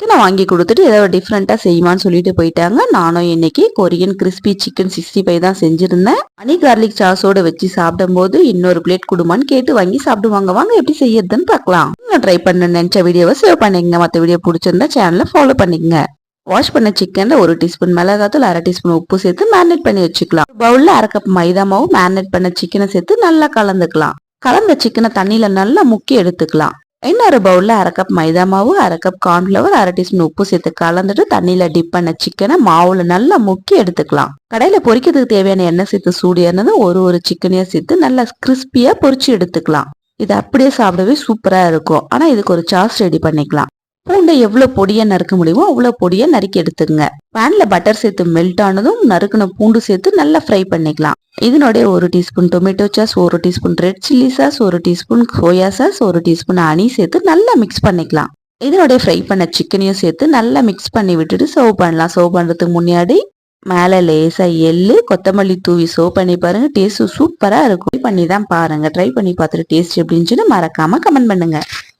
சிக்கனை வாங்கி கொடுத்துட்டு ஏதோ டிஃப்ரெண்டா செய்யுமான்னு சொல்லிட்டு போயிட்டாங்க. நானும் இன்னைக்கு கொரியன் கிறிஸ்பி சிக்கன் 65 தான் செஞ்சிருந்தேன். ஹனி கார்லிக் சாஸோட வச்சு சாப்பிடும் போது இன்னொரு பிளேட் கொடுமான்னு கேட்டு வாங்கி சாப்பிடுவாங்க. வாங்க எப்படி செய்யறதுன்னு பார்க்கலாம். ட்ரை பண்ண நினைச்ச வீடியோவை சேவ் பண்ணிக்கங்க. மற்ற வீடியோ பிடிச்சிருந்தா சேனலை ஃபாலோ பண்ணிக்கங்க. வாஷ் பண்ண சிக்கன்ல 1 டீஸ்பூன் மிளகாத்தூள், 1/2 டீஸ்பூன் உப்பு சேர்த்து மேரினேட் பண்ணி வச்சுக்கலாம். பவுல்ல 1/2 கப் மைதா மாவு மேரினேட் பண்ண சிக்கனை சேர்த்து நல்லா கலந்துக்கலாம். கலந்த சிக்கனை தண்ணியில நல்லா முக்கி எடுத்துக்கலாம். இன்னொரு பவுல்ல 1/2 கப் மைதா மாவு, 1/2 கப் கார்ன்ஃபிளவர், 1/2 டீஸ்பூன் உப்பு சேர்த்து கலந்துட்டு தண்ணியில டிப் பண்ண சிக்கனை மாவுல நல்லா முக்கி எடுத்துக்கலாம். கடையில பொரிக்கிறதுக்கு தேவையான எண்ணெய் சேர்த்து சூடு ஏறினதும் ஒரு சிக்கனையா சேர்த்து நல்லா கிறிஸ்பியா பொரிச்சு எடுத்துக்கலாம். இது அப்படியே சாப்பிடவே சூப்பரா இருக்கும். ஆனா இதுக்கு ஒரு சாஸ் ரெடி பண்ணிக்கலாம். பூண்டை எவ்வளவு பொடியா நறுக்க முடியுமோ அவ்வளவு பொடியா நறுக்கி எடுத்துங்க. பேன்ல பட்டர் சேர்த்து மெல்ட் ஆனதும் நறுக்குன பூண்டு சேர்த்து நல்லா ஃப்ரை பண்ணிக்கலாம். இதனுடைய 1 teaspoon tomato sauce, 1 teaspoon red chilli sauce, 1 teaspoon soya sauce, 1 teaspoon honey சேர்த்து நல்லா மிக்ஸ் பண்ணிக்கலாம். இதனுடைய ஃப்ரை பண்ண சிக்கனையும் சேர்த்து நல்லா மிக்ஸ் பண்ணி விட்டுட்டு சர்வ் பண்ணலாம். சர்வ் பண்றதுக்கு முன்னாடி மேல லேசா எள்ளு, கொத்தமல்லி தூவி சர்வ் பண்ணி பாருங்க. டேஸ்ட் சூப்பரா இருக்கும். பண்ணி தான் பாருங்க. ட்ரை பண்ணி பார்த்துட்டு டேஸ்ட் எப்படி இருந்துச்சுன்னு மறக்காம கமெண்ட் பண்ணுங்க.